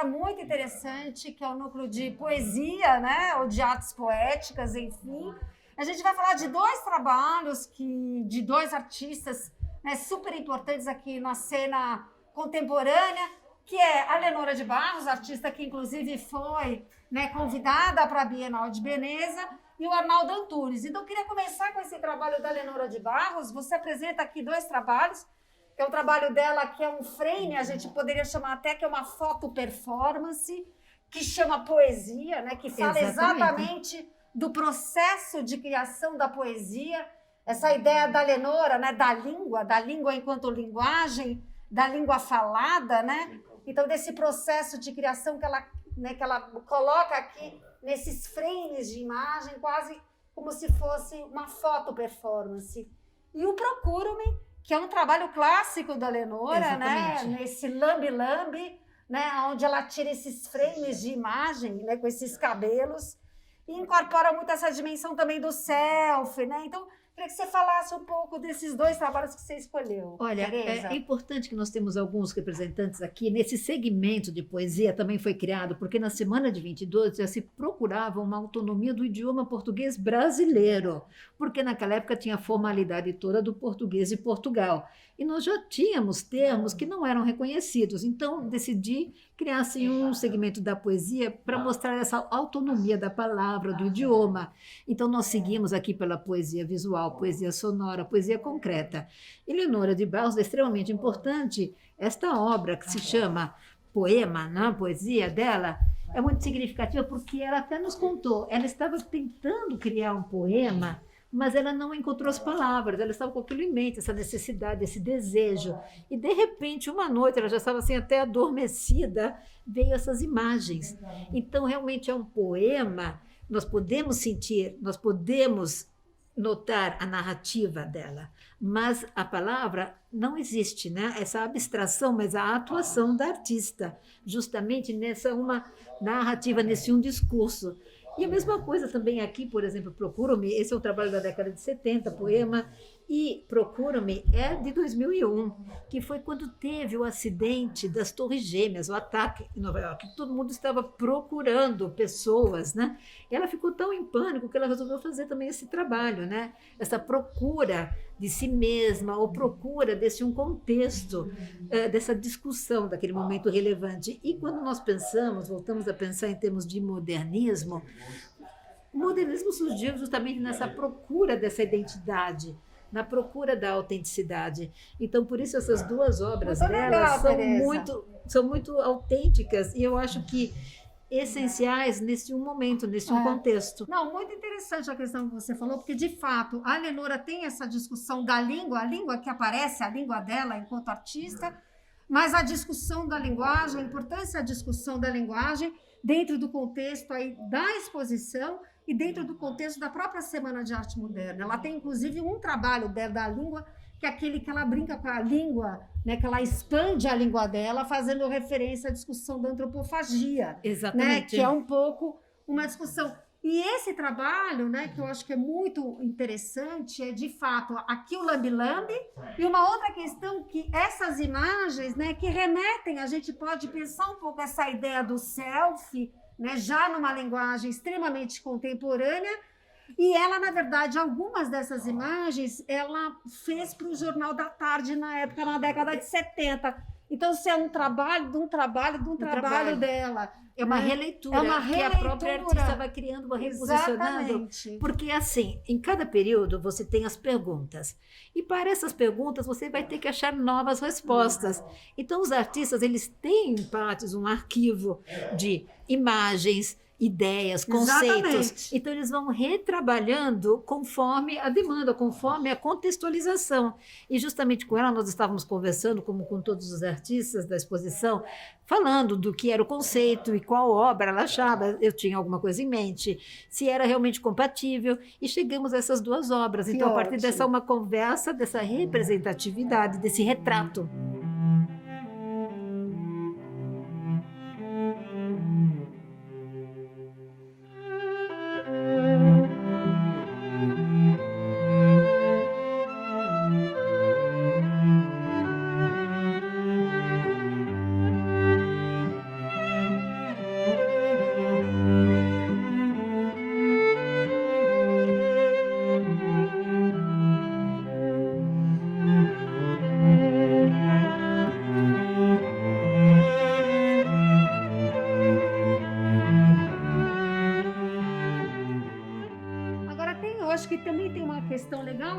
muito interessante, que é o núcleo de poesia, né? Ou de artes poéticas, enfim. A gente vai falar de dois trabalhos de dois artistas, né, super importantes aqui na cena contemporânea, que é a Lenora de Barros, artista que inclusive foi, né, convidada para a Bienal de Veneza, e o Arnaldo Antunes. Então, eu queria começar com esse trabalho da Lenora de Barros. Você apresenta aqui dois trabalhos, que é o trabalho dela, que é um frame, a gente poderia chamar até que é uma foto-performance, que chama Poesia, né, que fala exatamente do processo de criação da poesia, essa ideia da Lenora, né, da língua enquanto linguagem, da língua falada, né? Então, desse processo de criação que ela coloca aqui nesses frames de imagem, quase como se fosse uma foto-performance. E o Procuro-me, que é um trabalho clássico da Lenora, né? Nesse lambe-lambe, né? Onde ela tira esses frames de imagem, né? Com esses cabelos, e incorpora muito essa dimensão também do selfie, né? Então, queria que você falasse um pouco desses dois trabalhos que você escolheu. Olha, Tereza. é importante que nós temos alguns representantes aqui. Nesse segmento de poesia também foi criado, porque na semana de 22 já se procurava uma autonomia do idioma português brasileiro, porque naquela época tinha a formalidade toda do português de Portugal. E nós já tínhamos termos que não eram reconhecidos. Então, decidi criar assim, um segmento da poesia para mostrar essa autonomia da palavra, do idioma. Então, nós seguimos aqui pela poesia visual, poesia sonora, poesia concreta. E Lenora de Barros é extremamente importante. Esta obra, que se chama Poema, né? A poesia dela, é muito significativa porque ela até nos contou. Ela estava tentando criar um poema, mas ela não encontrou as palavras, ela estava com aquilo em mente, essa necessidade, esse desejo. E, de repente, uma noite, ela já estava assim até adormecida, veio essas imagens. Então, realmente é um poema, nós podemos sentir, nós podemos notar a narrativa dela, mas a palavra não existe, né? Essa abstração, mas a atuação da artista, justamente nessa uma narrativa, nesse um discurso. E a mesma coisa também aqui, por exemplo, Procuro-me, esse é um trabalho da década de 70, poema, e Procuro-me é de 2001, que foi quando teve o acidente das Torres Gêmeas, o ataque em Nova York, que todo mundo estava procurando pessoas, né? E ela ficou tão em pânico que ela resolveu fazer também esse trabalho, né? Essa procura de si mesma, ou procura desse um contexto, dessa discussão daquele momento relevante. E quando nós pensamos, voltamos a pensar em termos de modernismo, o modernismo surgiu justamente nessa procura dessa identidade, na procura da autenticidade. Então, por isso, essas duas obras dela são muito autênticas, e eu acho que essenciais nesse um momento, nesse um contexto. Não, muito interessante a questão que você falou, porque, de fato, a Lenora tem essa discussão da língua, a língua que aparece, a língua dela enquanto artista, mas a discussão da linguagem, a importância da discussão da linguagem dentro do contexto aí da exposição e dentro do contexto da própria Semana de Arte Moderna. Ela tem, inclusive, um trabalho dela da língua, que é aquele que ela brinca com a língua, né, que ela expande a língua dela, fazendo referência à discussão da antropofagia. Exatamente. Né, que é um pouco uma discussão. E esse trabalho, né, que eu acho que é muito interessante, é, de fato, aqui o lambe-lambe, e uma outra questão que essas imagens, né, que remetem, a gente pode pensar um pouco essa ideia do selfie, né, já numa linguagem extremamente contemporânea, e ela, na verdade, algumas dessas imagens, ela fez para o Jornal da Tarde na época, na década de 70. Então, isso é um trabalho dela. É uma releitura, que a própria artista vai criando, vai reposicionando. Exatamente. Porque, assim, em cada período você tem as perguntas. E para essas perguntas você vai ter que achar novas respostas. Então, os artistas, eles têm, em partes, um arquivo de imagens, ideias, conceitos. Exatamente. Então, eles vão retrabalhando conforme a demanda, conforme a contextualização. E justamente com ela nós estávamos conversando, como com todos os artistas da exposição, falando do que era o conceito e qual obra ela achava. Eu tinha alguma coisa em mente, se era realmente compatível, e chegamos a essas duas obras. Então, a partir dessa uma conversa, dessa representatividade, desse retrato.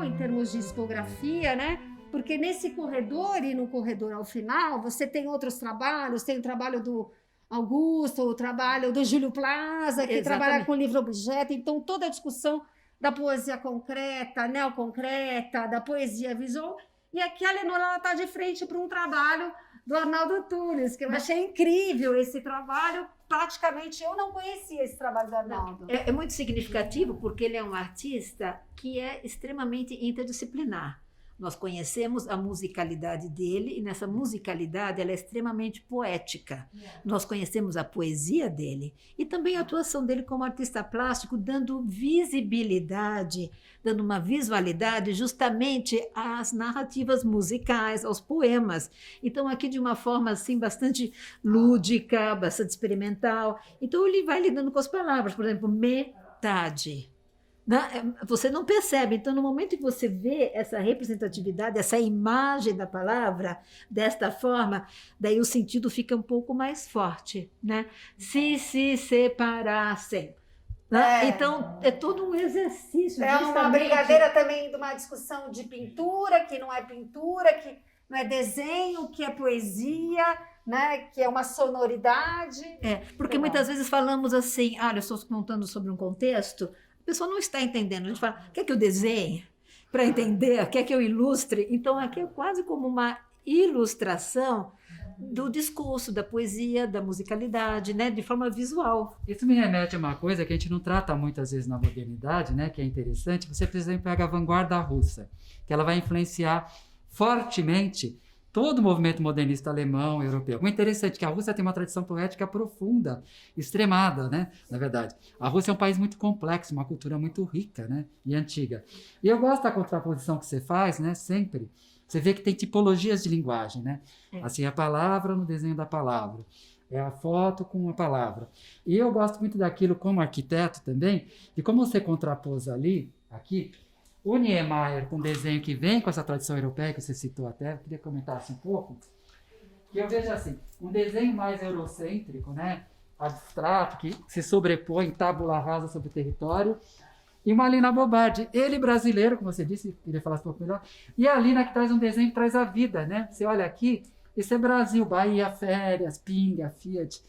em termos de discografia, né? Porque nesse corredor e no corredor ao final, você tem outros trabalhos, tem o trabalho do Augusto, o trabalho do Júlio Plaza, que trabalha com livro-objeto, então toda a discussão da poesia concreta, neoconcreta, da poesia visual, e aqui a Lenora está de frente para um trabalho do Arnaldo Tunes, que eu achei incrível esse trabalho. Praticamente eu não conhecia esse trabalho do Arnaldo. É muito significativo porque ele é um artista que é extremamente interdisciplinar. Nós conhecemos a musicalidade dele e nessa musicalidade ela é extremamente poética. Nós conhecemos a poesia dele e também a atuação dele como artista plástico, dando visibilidade, dando uma visualidade justamente às narrativas musicais, aos poemas. Então aqui de uma forma assim bastante lúdica, bastante experimental. Então ele vai lidando com as palavras, por exemplo, metade. Você não percebe, então no momento que você vê essa representatividade, essa imagem da palavra desta forma, daí o sentido fica um pouco mais forte, né? Se separassem. Né? Então é todo um exercício. É uma brigadeira também de uma discussão de pintura, que não é pintura, que não é desenho, que é poesia, né? Que é uma sonoridade. Porque muitas vezes falamos assim, olha, eu estou contando sobre um contexto. A pessoa não está entendendo. A gente fala, quer que eu desenhe para entender? Quer que eu ilustre? Então, aqui é quase como uma ilustração do discurso, da poesia, da musicalidade, né? De forma visual. Isso me remete a uma coisa que a gente não trata muitas vezes na modernidade, né? Que é interessante. Você, por exemplo, pega a vanguarda russa, que ela vai influenciar fortemente todo o movimento modernista alemão, europeu. O interessante é que a Rússia tem uma tradição poética profunda, extremada, né? Na verdade. A Rússia é um país muito complexo, uma cultura muito rica, né? E antiga. E eu gosto da contraposição que você faz, né? Sempre. Você vê que tem tipologias de linguagem, né? Assim, a palavra no desenho da palavra. É a foto com a palavra. E eu gosto muito daquilo como arquiteto também, de como você contrapôs ali, aqui, o Niemeyer, com um desenho que vem com essa tradição europeia, que você citou até, eu queria comentar assim um pouco, que eu vejo assim, um desenho mais eurocêntrico, né, abstrato, que se sobrepõe em tábula rasa sobre o território, e uma Lina Bobardi, ele brasileiro, como você disse, queria falar um pouco melhor, e a Lina que traz um desenho que traz a vida, né? Você olha aqui, isso é Brasil, Bahia, Férias, Pinga, Fiat.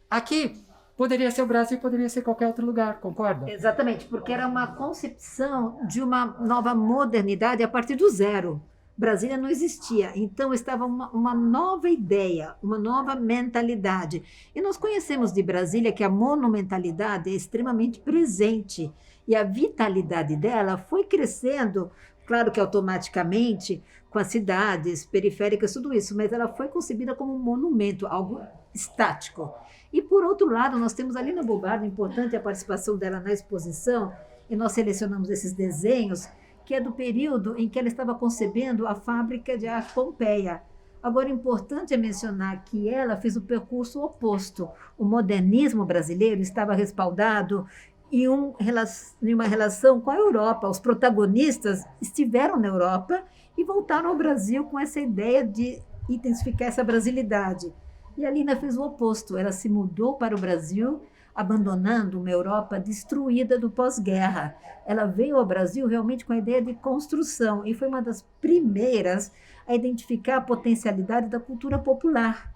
Aqui, poderia ser o Brasil, poderia ser qualquer outro lugar, concorda? Exatamente, porque era uma concepção de uma nova modernidade a partir do zero. Brasília não existia, então estava uma nova ideia, uma nova mentalidade. E nós conhecemos de Brasília que a monumentalidade é extremamente presente e a vitalidade dela foi crescendo, claro que automaticamente, com as cidades periféricas, tudo isso, mas ela foi concebida como um monumento, algo estático. E, por outro lado, nós temos a Lina Bobardi, importante a participação dela na exposição, e nós selecionamos esses desenhos, que é do período em que ela estava concebendo a fábrica de arte Pompeia. Agora, importante é mencionar que ela fez o percurso oposto. O modernismo brasileiro estava respaldado em uma relação com a Europa. Os protagonistas estiveram na Europa e voltaram ao Brasil com essa ideia de intensificar essa brasilidade. E a Lina fez o oposto, ela se mudou para o Brasil, abandonando uma Europa destruída do pós-guerra. Ela veio ao Brasil realmente com a ideia de construção e foi uma das primeiras a identificar a potencialidade da cultura popular.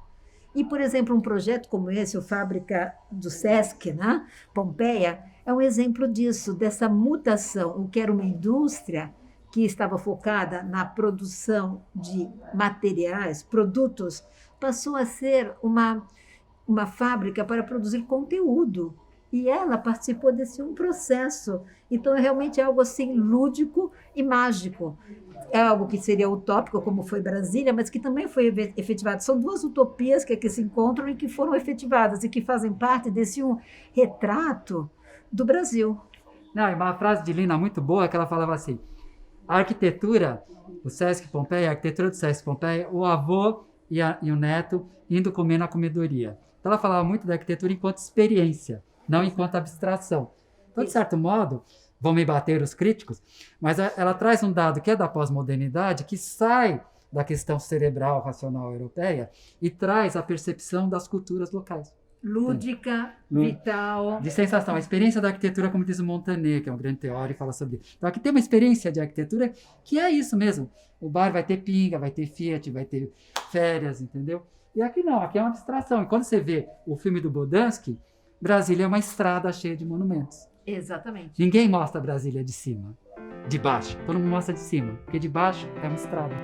E, por exemplo, um projeto como esse, o Fábrica do Sesc, né? Pompeia, é um exemplo disso, dessa mutação, o que era uma indústria que estava focada na produção de materiais, produtos, passou a ser uma fábrica para produzir conteúdo. E ela participou desse processo. Então, realmente é algo assim lúdico e mágico. É algo que seria utópico, como foi Brasília, mas que também foi efetivado. São duas utopias que aqui se encontram e que foram efetivadas e que fazem parte desse retrato do Brasil. Não, e uma frase de Lina muito boa que ela falava assim, a arquitetura, o Sesc Pompeia, a arquitetura do Sesc Pompeia, o avô e o neto indo comer na comedoria. Então ela falava muito da arquitetura enquanto experiência, não enquanto abstração. Então, de certo modo, vão me bater os críticos, mas ela traz um dado que é da pós-modernidade, que sai da questão cerebral, racional europeia e traz a percepção das culturas locais. lúdica, vital. De sensação. A experiência da arquitetura, como diz o Montaner, que é um grande teórico, fala sobre isso. Então aqui tem uma experiência de arquitetura que é isso mesmo. O bar vai ter pinga, vai ter Fiat, vai ter férias, entendeu? E aqui não, aqui é uma abstração. E quando você vê o filme do Bodansky, Brasília é uma estrada cheia de monumentos. Exatamente. Ninguém mostra Brasília de cima, de baixo. Todo mundo mostra de cima, porque de baixo é uma estrada.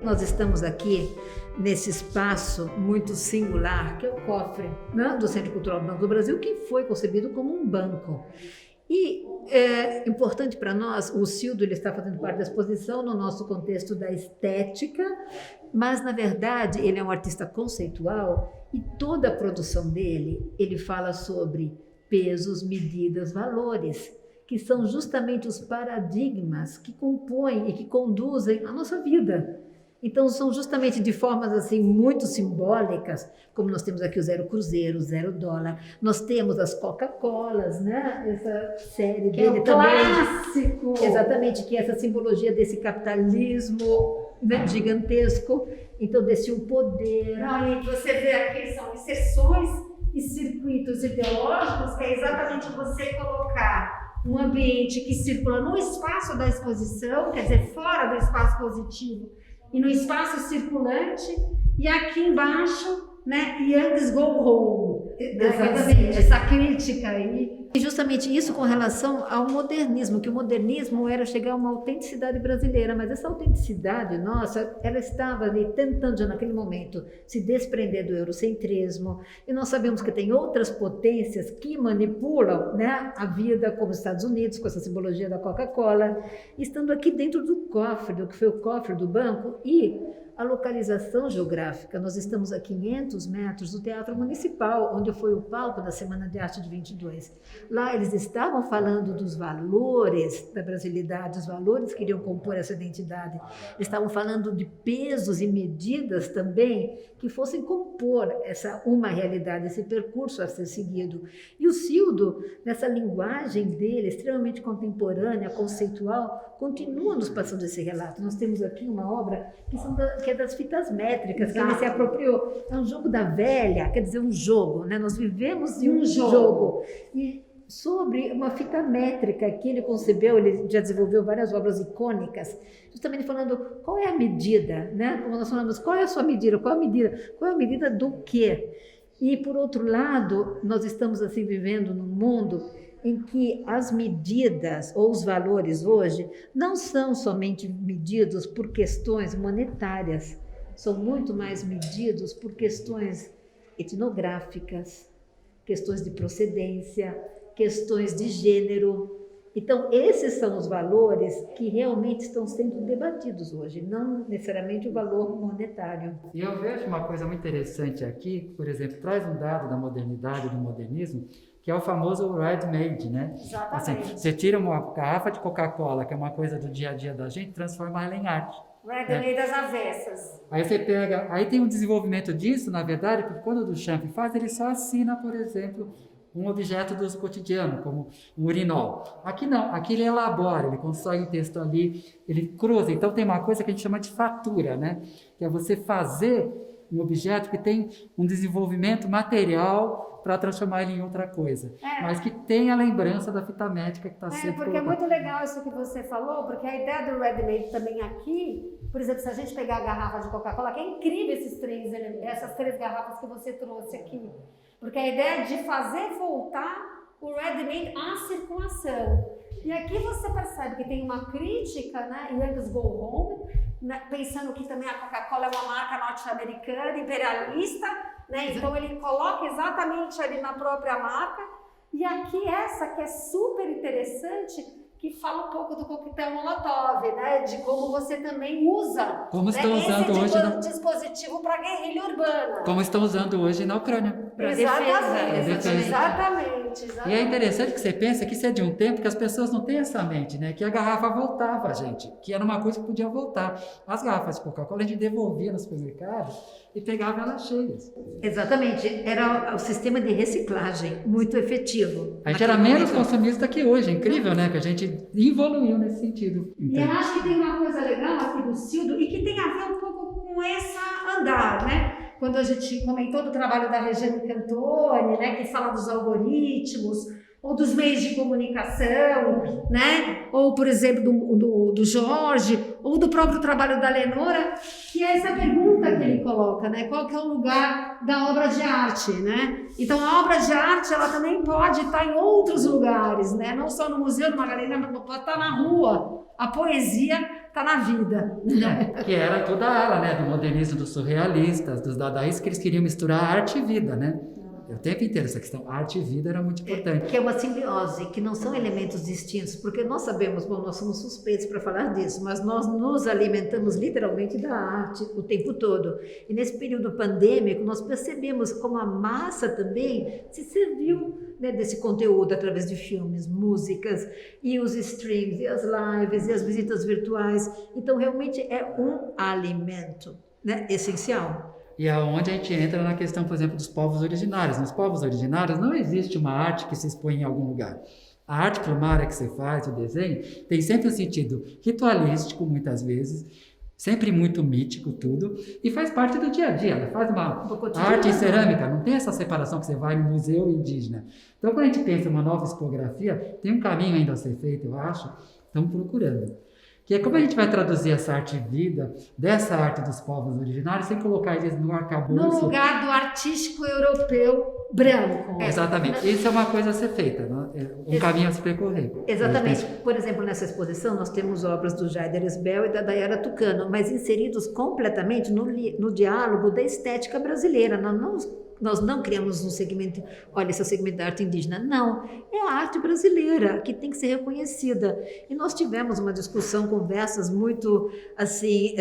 Nós estamos aqui nesse espaço muito singular, que é o cofre, né, do Centro Cultural Banco do Brasil, que foi concebido como um banco. E é importante para nós, o Cildo ele está fazendo parte da exposição no nosso contexto da estética, mas, na verdade, ele é um artista conceitual e toda a produção dele, ele fala sobre pesos, medidas, valores, que são justamente os paradigmas que compõem e que conduzem a nossa vida. Então, são justamente de formas assim muito simbólicas, como nós temos aqui o 0 cruzeiro, 0 dólar, nós temos as Coca-Colas, né? Essa série que dele é também. Clássico! Exatamente, que é essa simbologia desse capitalismo, né, gigantesco, então desse o poder. Não, e você vê aqui, são inserções e circuitos ideológicos, que é exatamente você colocar um ambiente que circula no espaço da exposição, quer dizer, fora do espaço positivo, e no espaço circulante, e aqui embaixo, né, Young's Go Home. Exatamente, essa crítica aí. E justamente isso com relação ao modernismo, que o modernismo era chegar a uma autenticidade brasileira, mas essa autenticidade nossa, ela estava ali tentando já naquele momento se desprender do eurocentrismo, e nós sabemos que tem outras potências que manipulam, né, a vida, como os Estados Unidos, com essa simbologia da Coca-Cola, estando aqui dentro do cofre, do que foi o cofre do banco, e a localização geográfica. Nós estamos a 500 metros do Teatro Municipal, onde foi o palco da Semana de Arte de 22. Lá eles estavam falando dos valores da brasilidade, os valores que iriam compor essa identidade. Eles estavam falando de pesos e medidas também que fossem compor essa uma realidade, esse percurso a ser seguido. E o Cildo, nessa linguagem dele, extremamente contemporânea, conceitual, continua nos passando esse relato. Nós temos aqui uma obra que é das fitas métricas, que ele se apropriou. É um jogo da velha, quer dizer, um jogo, né? Nós vivemos em um jogo. E sobre uma fita métrica que ele concebeu, ele já desenvolveu várias obras icônicas, justamente falando qual é a medida, né? Como nós falamos, qual é a sua medida, qual é a medida, qual é a medida do quê? E, por outro lado, nós estamos assim vivendo num mundo em que as medidas ou os valores hoje não são somente medidos por questões monetárias, são muito mais medidos por questões etnográficas, questões de procedência, questões de gênero. Então, esses são os valores que realmente estão sendo debatidos hoje, não necessariamente o valor monetário. E eu vejo uma coisa muito interessante aqui, por exemplo, traz um dado da modernidade, do modernismo, que é o famoso ready-made, né? Exatamente. Assim, você tira uma garrafa de Coca-Cola, que é uma coisa do dia a dia da gente, transforma ela em arte. Ready-made das avessas. Aí você pega, aí tem um desenvolvimento disso, na verdade, porque quando o Duchamp faz, ele só assina, por exemplo, um objeto do uso cotidiano, como um urinol. Aqui não, aqui ele elabora, ele constrói um texto ali, ele cruza. Então tem uma coisa que a gente chama de fatura, né? Que é você fazer um objeto que tem um desenvolvimento material para transformar ele em outra coisa, mas que tem a lembrança da fita métrica que está sendo porque colocada. é muito legal isso que você falou, porque a ideia do ready-made também aqui, por exemplo, se a gente pegar a garrafa de Coca-Cola, que é incrível essas três garrafas que você trouxe aqui, porque a ideia é de fazer voltar o ready-made à circulação. E aqui você percebe que tem uma crítica, né, Young's Go Home, né, pensando que também a Coca-Cola é uma marca norte-americana, imperialista, né? Então ele coloca exatamente ali na própria marca. E aqui essa que é super interessante, que fala um pouco do coquetel Molotov, né? De como você também usa, Como né, estão usando esse hoje dispositivo para guerrilha urbana. Como estão usando hoje na Ucrânia. Pra Exatamente, defesa. exatamente. E é interessante que você pensa que isso é de um tempo que as pessoas não têm essa mente, né? Que a garrafa voltava, gente. Que era uma coisa que podia voltar. As garrafas de Coca-Cola a gente devolvia no supermercado e pegava elas cheias. Exatamente, era o sistema de reciclagem muito efetivo. A gente era Naquele menos momento. consumista que hoje. É incrível, né? Que a gente evoluiu nesse sentido. E eu acho que tem uma coisa legal aqui do Cildo e que tem a ver um pouco com essa andar, né? Quando a gente comentou do trabalho da Regiane Cantoni, né? Que fala dos algoritmos, ou dos meios de comunicação, né? Ou, por exemplo, do Jorge, ou do próprio trabalho da Lenora, que é essa pergunta que ele coloca, né? Qual que é o lugar da obra de arte, né? Então, a obra de arte, ela também pode estar em outros lugares, né? Não só no museu, numa galeria, mas pode estar na rua. A poesia está na vida. Que era toda a ala, né? Do modernismo, dos surrealistas, dos dadaístas, que eles queriam misturar arte e vida, né? O tempo inteiro essa questão arte e vida era muito importante. Que é uma simbiose, que não são elementos distintos, porque nós sabemos, bom, nós somos suspeitos para falar disso, mas nós nos alimentamos literalmente da arte o tempo todo. E nesse período pandêmico, nós percebemos como a massa também se serviu, né, desse conteúdo através de filmes, músicas, e os streams, e as lives, e as visitas virtuais. Então, realmente é um alimento, né, essencial. E é onde a gente entra na questão, por exemplo, dos povos originários. Nos povos originários não existe uma arte que se expõe em algum lugar. A arte plumária que você faz, o desenho, tem sempre um sentido ritualístico, muitas vezes, sempre muito mítico, tudo, e faz parte do dia a dia. Ela faz uma arte em cerâmica, não tem essa separação que você vai no museu indígena. Então, quando a gente pensa em uma nova expografia, tem um caminho ainda a ser feito, eu acho, estamos procurando. Que é como a gente vai traduzir essa arte vida, dessa arte dos povos originários, sem colocar eles no arcabouço. No lugar do artístico europeu branco. Exatamente. Isso é uma coisa a ser feita, né? Um caminho a se percorrer. Exatamente. Por exemplo, nessa exposição nós temos obras do Jaider Esbel e da Dayara Tucano, mas inseridos completamente no diálogo da estética brasileira. Nós não criamos um segmento, olha, esse é o segmento da arte indígena. Não, é a arte brasileira que tem que ser reconhecida. E nós tivemos uma discussão, conversas muito, assim,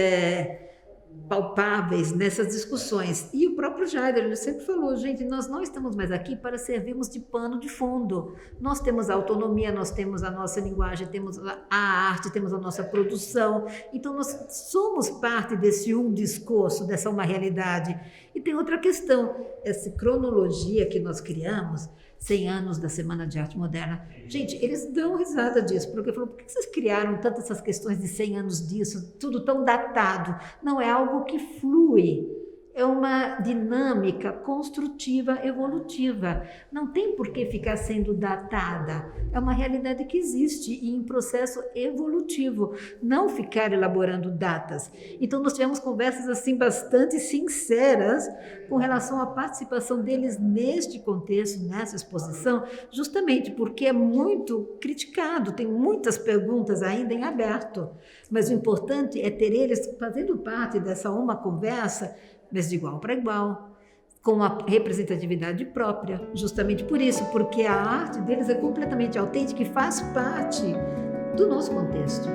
palpáveis nessas discussões. E o próprio Jaider, ele sempre falou, gente, nós não estamos mais aqui para servirmos de pano de fundo. Nós temos a autonomia, nós temos a nossa linguagem, temos a arte, temos a nossa produção. Então, nós somos parte desse discurso, dessa uma realidade. E tem outra questão, essa cronologia que nós criamos, 100 anos da Semana de Arte Moderna. Gente, eles dão risada disso, porque falam, por que vocês criaram tantas essas questões de 100 anos disso, tudo tão datado? Não, é algo que flui, é uma dinâmica construtiva, evolutiva. Não tem por que ficar sendo datada, é uma realidade que existe e em processo evolutivo, não ficar elaborando datas. Então, nós tivemos conversas assim bastante sinceras com relação à participação deles neste contexto, nessa exposição, justamente porque é muito criticado, tem muitas perguntas ainda em aberto, mas o importante é ter eles fazendo parte dessa uma conversa, mas de igual para igual, com uma representatividade própria, justamente por isso, porque a arte deles é completamente autêntica e faz parte do nosso contexto.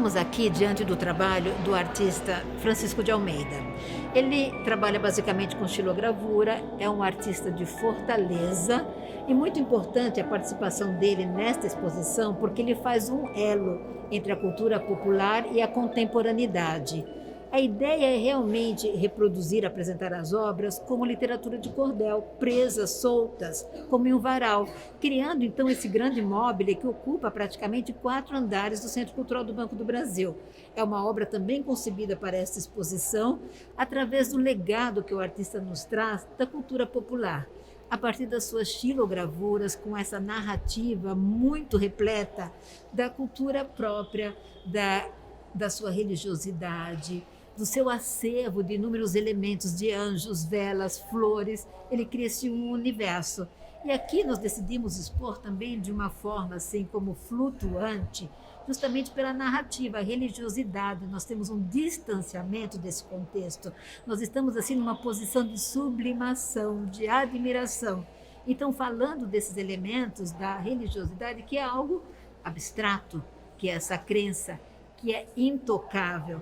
estamos aqui diante do trabalho do artista Francisco de Almeida. Ele trabalha basicamente com xilogravura, é um artista de Fortaleza e muito importante a participação dele nesta exposição porque ele faz um elo entre a cultura popular e a contemporaneidade. A ideia é realmente reproduzir, apresentar as obras como literatura de cordel, presas, soltas, como em um varal, criando então esse grande mobile que ocupa praticamente 4 andares do Centro Cultural do Banco do Brasil. É uma obra também concebida para esta exposição através do legado que o artista nos traz da cultura popular, a partir das suas xilogravuras, com essa narrativa muito repleta da cultura própria, da sua religiosidade, do seu acervo de inúmeros elementos de anjos, velas, flores. Ele cria-se um universo. E aqui nós decidimos expor também de uma forma assim como flutuante, justamente pela narrativa, a religiosidade. Nós temos um distanciamento desse contexto. Nós estamos assim numa posição de sublimação, de admiração. Então, falando desses elementos da religiosidade, que é algo abstrato, que é essa crença, que é intocável.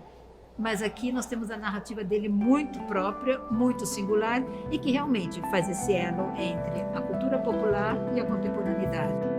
Mas aqui nós temos a narrativa dele muito própria, muito singular e que realmente faz esse elo entre a cultura popular e a contemporaneidade.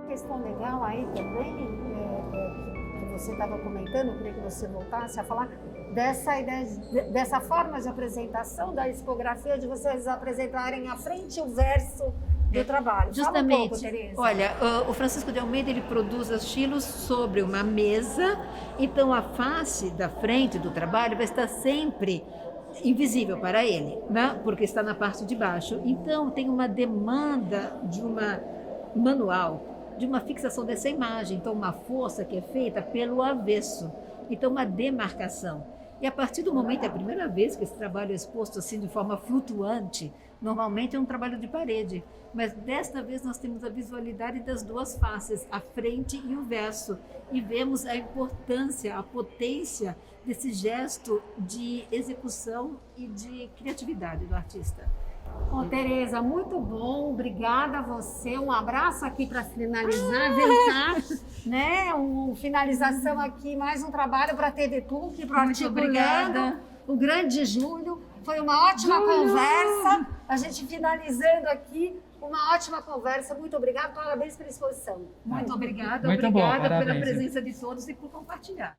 Questão legal aí também, que você estava comentando, eu queria que você voltasse a falar dessa ideia, dessa forma de apresentação da expografia, de vocês apresentarem à frente e o verso do trabalho. Justamente. Fala um pouco, Tereza. Olha, o Francisco de Almeida ele produz as xilos sobre uma mesa, então a face da frente do trabalho vai estar sempre invisível para ele, né? Porque está na parte de baixo. Então tem uma demanda de uma manual, de uma fixação dessa imagem, então uma força que é feita pelo avesso, então uma demarcação. E a partir do momento, é a primeira vez que esse trabalho é exposto assim de forma flutuante, normalmente é um trabalho de parede, mas desta vez nós temos a visualidade das duas faces, a frente e o verso, e vemos a importância, a potência desse gesto de execução e de criatividade do artista. Bom, Tereza, muito bom, obrigada a você, um abraço aqui para finalizar, vem cá, né, uma finalização aqui, mais um trabalho para a TV PUC, para o Articulando, o Grande Júlio, foi uma ótima conversa, a gente finalizando aqui, uma ótima conversa, muito obrigada, parabéns pela exposição. Muito obrigada, Muito bom, obrigada pela parabéns. presença de todos e por compartilhar.